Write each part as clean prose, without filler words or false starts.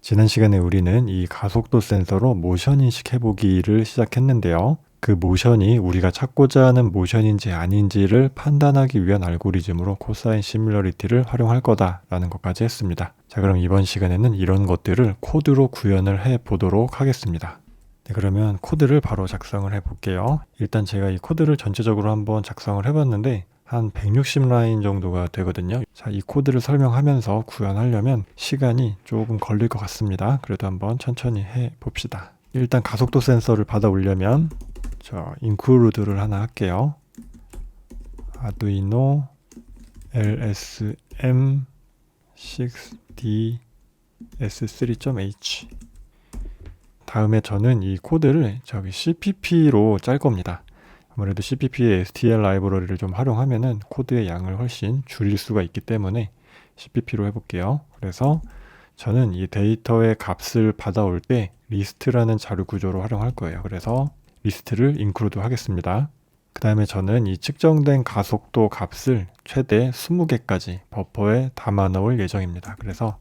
지난 시간에 우리는 이 가속도 센서로 모션 인식해보기를 시작했는데요. 그 모션이 우리가 찾고자 하는 모션인지 아닌지를 판단하기 위한 알고리즘으로 코사인 시뮬러리티를 활용할 거다라는 것까지 했습니다. 자, 그럼 이번 시간에는 이런 것들을 코드로 구현을 해보도록 하겠습니다. 네, 그러면 코드를 바로 작성을 해볼게요. 일단 제가 이 코드를 전체적으로 한번 작성을 해봤는데 한 160라인 정도가 되거든요. 자, 이 코드를 설명하면서 구현하려면 시간이 조금 걸릴 것 같습니다. 그래도 한번 천천히 해봅시다. 일단 가속도 센서를 받아 오려면 저 include를 하나 할게요. 아두이노 lsm6ds3.h 다음에 저는 이 코드를 저기 cpp로 짤 겁니다. 아무래도 CPP의 STL 라이브러리를 좀 활용하면은 코드의 양을 훨씬 줄일 수가 있기 때문에 CPP로 해볼게요. 그래서 저는 이 데이터의 값을 받아올 때 리스트라는 자료 구조로 활용할 거예요. 그래서 리스트를 include 하겠습니다. 그 다음에 저는 이 측정된 가속도 값을 최대 20개까지 버퍼에 담아 넣을 예정입니다. 그래서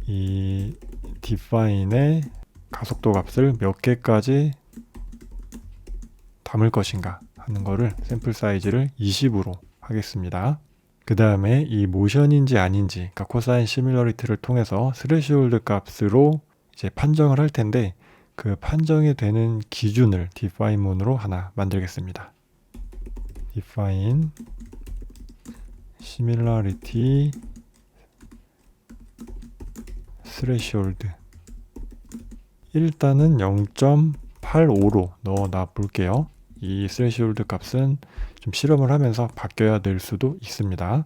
이 define의 가속도 값을 몇 개까지 담을 것인가 하는 거를 샘플 사이즈를 20으로 하겠습니다. 그 다음에 이 모션인지 아닌지, 그러니까 코사인 시뮬러리티를 통해서 스레시홀드 값으로 이제 판정을 할 텐데 그 판정이 되는 기준을 define문으로 하나 만들겠습니다. define similarity threshold 일단은 0.85로 넣어놔 볼게요. 이 스레시홀드 값은 좀 실험을 하면서 바뀌어야 될 수도 있습니다.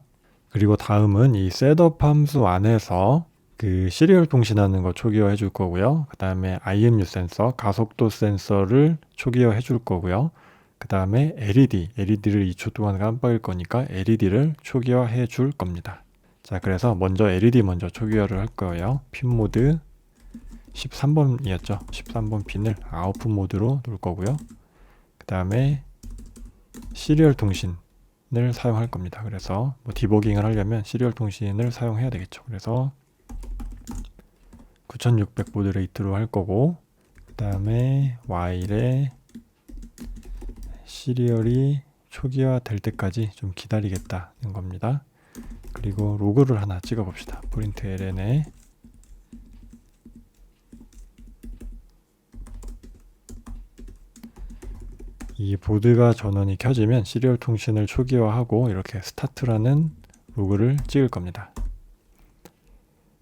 그리고 다음은 이 셋업 함수 안에서 그 시리얼 통신하는 거 초기화 해줄 거고요. 그 다음에 IMU 센서, 가속도 센서를 초기화 해줄 거고요. 그 다음에 LED를 2초 동안 깜빡일 거니까 LED를 초기화 해줄 겁니다. 자, 그래서 먼저 LED 먼저 초기화를 할 거예요. 핀 모드 13번이었죠. 13번 핀을 아웃풋 모드로 놓을 거고요. 그 다음에 시리얼 통신을 사용할 겁니다. 그래서 뭐 디버깅을 하려면 시리얼 통신을 사용해야 되겠죠. 그래서 9600 보드 레이트로 할 거고, 그 다음에 while에 시리얼이 초기화 될 때까지 좀 기다리겠다는 겁니다. 그리고 로그를 하나 찍어 봅시다. 프린트 ln에 이 보드가 전원이 켜지면 시리얼 통신을 초기화하고 이렇게 스타트라는 로그를 찍을 겁니다.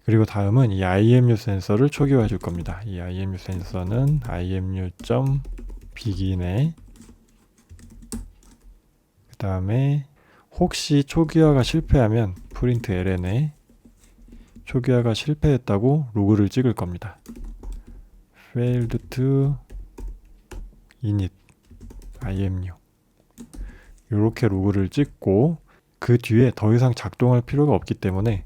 그리고 다음은 이 IMU 센서를 초기화해 줄 겁니다. 이 IMU 센서는 IMU.begin에 그 다음에 혹시 초기화가 실패하면 프린트 ln에 초기화가 실패했다고 로그를 찍을 겁니다. failed to init IMU 이렇게 로그를 찍고 그 뒤에 더 이상 작동할 필요가 없기 때문에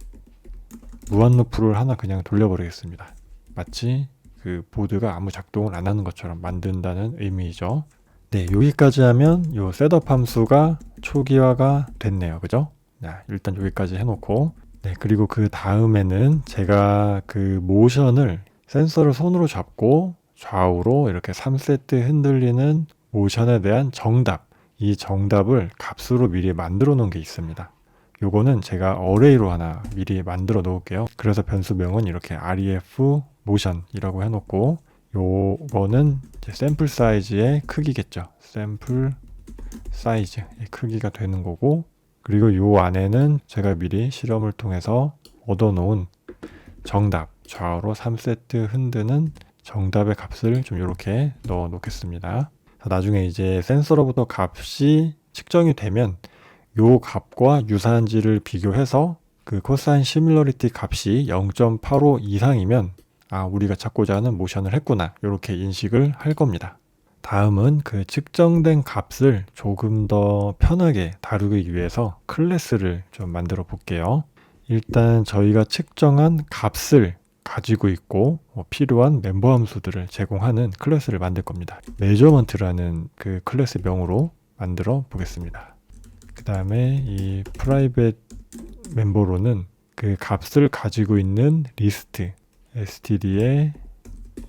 무한 루프를 하나 그냥 돌려버리겠습니다. 마치 그 보드가 아무 작동을 안 하는 것처럼 만든다는 의미죠. 네, 여기까지 하면 요 셋업 함수가 초기화가 됐네요. 그죠? 자, 일단 여기까지 해놓고 네, 그리고 그 다음에는 제가 그 모션을 센서를 손으로 잡고 좌우로 이렇게 3세트 흔들리는 모션에 대한 정답, 이 정답을 값으로 미리 만들어 놓은 게 있습니다. 요거는 제가 어레이로 하나 미리 만들어 놓을게요. 그래서 변수명은 이렇게 ref motion이라고 해놓고 요거는 이제 샘플 사이즈의 크기겠죠. 샘플 사이즈의 크기가 되는 거고, 그리고 요 안에는 제가 미리 실험을 통해서 얻어놓은 정답, 좌우로 3세트 흔드는 정답의 값을 좀 이렇게 넣어 놓겠습니다. 나중에 이제 센서로부터 값이 측정이 되면 요 값과 유사한지를 비교해서 그 코사인 시뮬러리티 값이 0.85 이상이면 아, 우리가 찾고자 하는 모션을 했구나, 이렇게 인식을 할 겁니다. 다음은 그 측정된 값을 조금 더 편하게 다루기 위해서 클래스를 좀 만들어 볼게요. 일단 저희가 측정한 값을 가지고 있고 필요한 멤버 함수들을 제공하는 클래스를 만들 겁니다. measurement라는 그 클래스 명으로 만들어 보겠습니다. 그 다음에 이 private 멤버로는 그 값을 가지고 있는 리스트, std의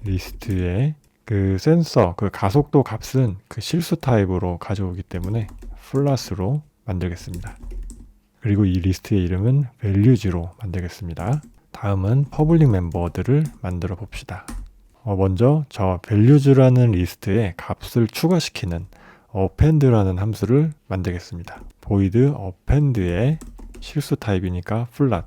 리스트에 그 센서 그 가속도 값은 그 실수 타입으로 가져오기 때문에 플러스로 만들겠습니다. 그리고 이 리스트의 이름은 values로 만들겠습니다. 다음은 퍼블릭 멤버들을 만들어 봅시다. 먼저 저 values라는 리스트에 값을 추가시키는 append라는 함수를 만들겠습니다. void append의 실수 타입이니까 flat,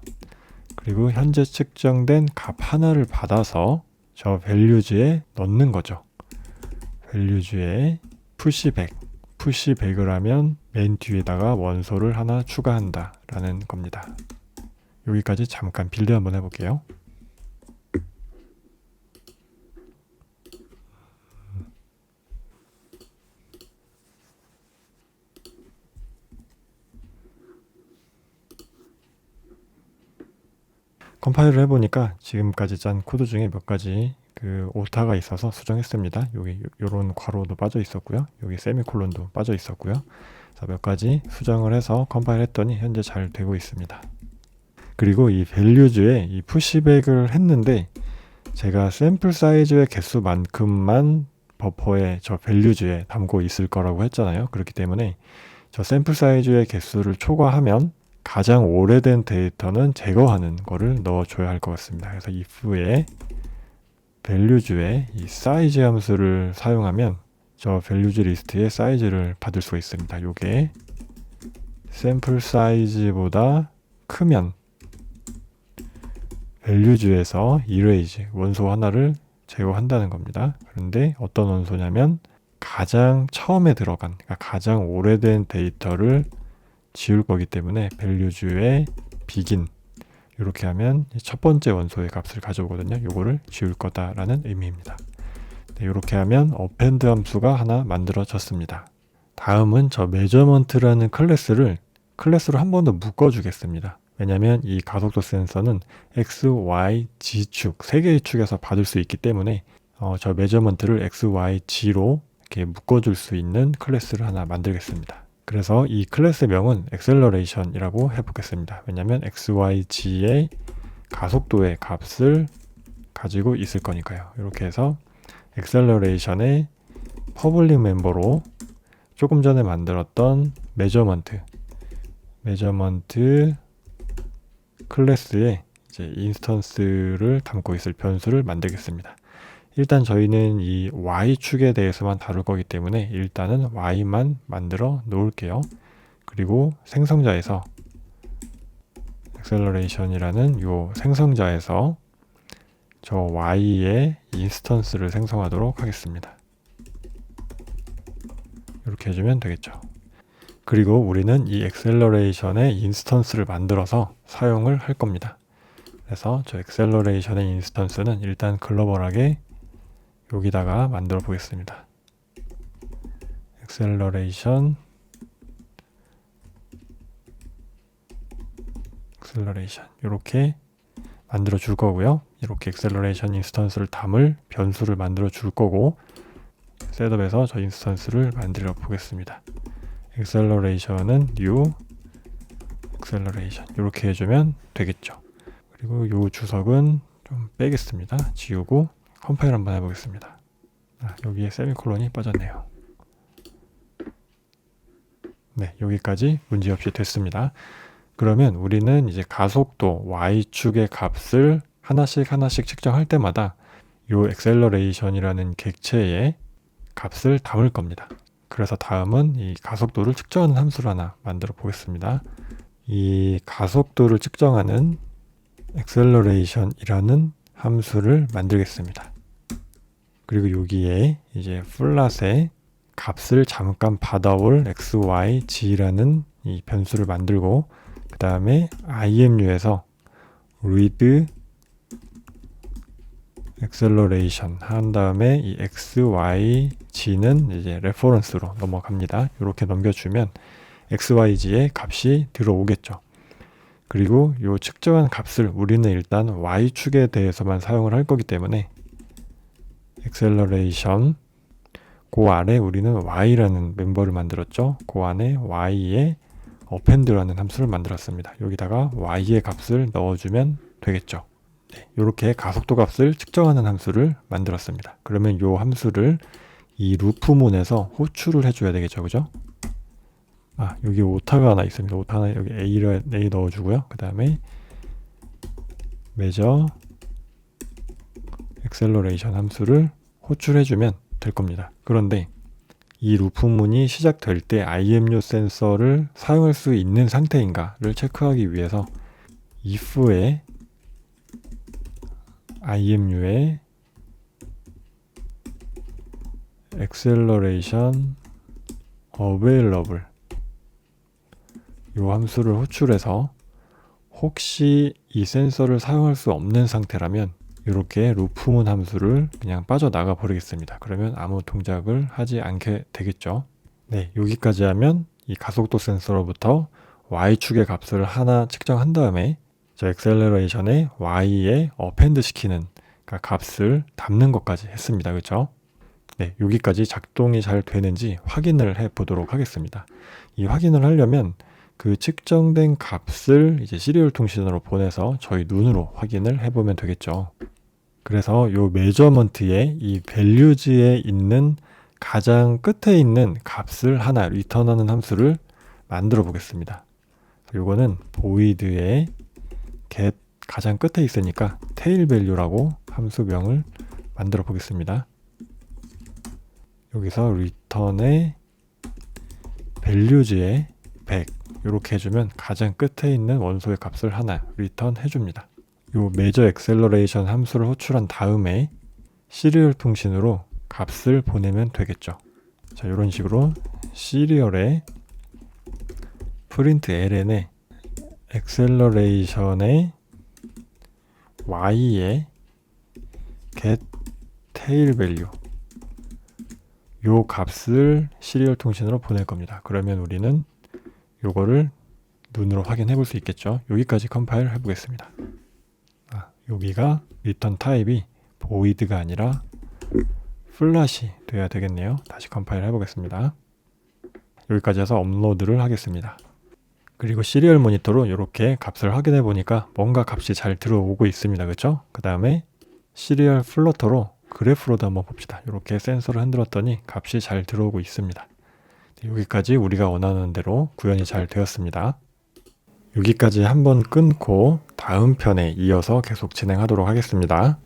그리고 현재 측정된 값 하나를 받아서 저 values에 넣는 거죠. values에 pushback을 하면 맨 뒤에다가 원소를 하나 추가한다 라는 겁니다. 여기까지 잠깐 빌드 한번 해볼게요. 컴파일을 해보니까 지금까지 짠 코드 중에 몇 가지 그 오타가 있어서 수정했습니다. 여기 요런 괄호도 빠져 있었고요. 여기 세미콜론도 빠져 있었고요. 몇 가지 수정을 해서 컴파일 했더니 현재 잘 되고 있습니다. 그리고 이 values에 이 푸시백을 했는데 제가 샘플 사이즈의 개수만큼만 버퍼에 저 values에 담고 있을 거라고 했잖아요. 그렇기 때문에 저 샘플 사이즈의 개수를 초과하면 가장 오래된 데이터는 제거하는 거를 넣어줘야 할 것 같습니다. 그래서 if에 values에 이 size 함수를 사용하면 저 values 리스트의 사이즈를 받을 수가 있습니다. 요게 샘플 사이즈보다 크면 values에서 erase 원소 하나를 제거한다는 겁니다. 그런데 어떤 원소냐면 가장 처음에 들어간, 그러니까 가장 오래된 데이터를 지울 거기 때문에 values에 begin 이렇게 하면 첫 번째 원소의 값을 가져오거든요. 요거를 지울 거다라는 의미입니다. 네, 이렇게 하면 append 함수가 하나 만들어졌습니다. 다음은 저 measurement라는 클래스로 한 번 더 묶어주겠습니다. 왜냐하면 이 가속도 센서는 X, Y, Z 축 3개의 축에서 받을 수 있기 때문에 저 measurement를 X, Y, G로 이렇게 묶어줄 수 있는 클래스를 하나 만들겠습니다. 그래서 이 클래스 명은 acceleration이라고 해보겠습니다. 왜냐하면 X, Y, G의 가속도의 값을 가지고 있을 거니까요. 이렇게 해서 acceleration의 퍼블릭 멤버로 조금 전에 만들었던 measurement 클래스에 이제 인스턴스를 담고 있을 변수를 만들겠습니다. 일단 저희는 이 y축에 대해서만 다룰 거기 때문에 일단은 y만 만들어 놓을게요. 그리고 생성자에서 acceleration이라는 요 생성자에서 저 y의 인스턴스를 생성하도록 하겠습니다. 이렇게 해주면 되겠죠. 그리고 우리는 이 acceleration의 인스턴스를 만들어서 사용을 할 겁니다. 그래서 저 acceleration의 인스턴스는 일단 글로벌하게 여기다가 만들어 보겠습니다. acceleration 이렇게 만들어 줄 거고요. 이렇게 acceleration 인스턴스를 담을 변수를 만들어 줄 거고 셋업에서 저 인스턴스를 만들어 보겠습니다. acceleration은 new acceleration 이렇게 해주면 되겠죠. 그리고 요 주석은 좀 빼겠습니다. 지우고 컴파일 한번 해보겠습니다. 여기에 세미콜론이 빠졌네요. 네, 여기까지 문제없이 됐습니다. 그러면 우리는 이제 가속도 y축의 값을 하나씩 측정할 때마다 요 acceleration이라는 객체의 값을 담을 겁니다. 그래서 다음은 이 가속도를 측정하는 함수를 하나 만들어 보겠습니다. 이 가속도를 측정하는 acceleration이라는 함수를 만들겠습니다. 그리고 여기에 이제 플랫에 값을 잠깐 받아올 x, y, g라는 이 변수를 만들고 그 다음에 imu에서 read acceleration 한 다음에 이 x, y, g는 이제 레퍼런스로 넘어갑니다. 이렇게 넘겨주면 x, y, g의 값이 들어오겠죠. 그리고 이 측정한 값을 우리는 일단 y축에 대해서만 사용을 할 거기 때문에 acceleration 그 아래 우리는 y라는 멤버를 만들었죠. 그 안에 y에 append라는 함수를 만들었습니다. 여기다가 y의 값을 넣어주면 되겠죠. 이렇게 가속도 값을 측정하는 함수를 만들었습니다. 그러면 이 함수를 이 루프문에서 호출을 해줘야 되겠죠, 그죠? 여기 오타가 하나 있습니다. 오타 하나 여기 A 넣어주고요. 그 다음에 measure acceleration 함수를 호출해주면 될 겁니다. 그런데 이 루프문이 시작될 때 IMU 센서를 사용할 수 있는 상태인가를 체크하기 위해서 if에 IMU의 acceleration available 이 함수를 호출해서 혹시 이 센서를 사용할 수 없는 상태라면 이렇게 루프문 함수를 그냥 빠져나가 버리겠습니다. 그러면 아무 동작을 하지 않게 되겠죠. 네, 여기까지 하면 이 가속도 센서로부터 y축의 값을 하나 측정한 다음에 저 엑셀러레이션에 y에 어펜드 시키는 값을 담는 것까지 했습니다. 그렇죠? 네, 여기까지 작동이 잘 되는지 확인을 해 보도록 하겠습니다. 이 확인을 하려면 그 측정된 값을 이제 시리얼 통신으로 보내서 저희 눈으로 확인을 해보면 되겠죠. 그래서 이 메저먼트의 이 밸류즈에 있는 가장 끝에 있는 값을 하나 리턴하는 함수를 만들어 보겠습니다. 이거는 void의 get 가장 끝에 있으니까 tail value라고 함수명을 만들어 보겠습니다. 여기서 return의 values의 100 이렇게 해주면 가장 끝에 있는 원소의 값을 하나 리턴 해줍니다. 요 measure acceleration 함수를 호출한 다음에 시리얼 통신으로 값을 보내면 되겠죠. 자, 이런 식으로 시리얼에 print ln에 acceleration의 y에 get tail value 요 값을 시리얼 통신으로 보낼 겁니다. 그러면 우리는 요거를 눈으로 확인해 볼 수 있겠죠. 여기까지 컴파일 해보겠습니다. 여기가 리턴 타입이 void가 아니라 플랫이 돼야 되겠네요. 다시 컴파일 해보겠습니다. 여기까지 해서 업로드를 하겠습니다. 그리고 시리얼 모니터로 이렇게 값을 확인해 보니까 뭔가 값이 잘 들어오고 있습니다. 그렇죠? 그 다음에 시리얼 플로터로 그래프로도 한번 봅시다. 이렇게 센서를 흔들었더니 값이 잘 들어오고 있습니다. 여기까지 우리가 원하는 대로 구현이 잘 되었습니다. 여기까지 한번 끊고 다음 편에 이어서 계속 진행하도록 하겠습니다.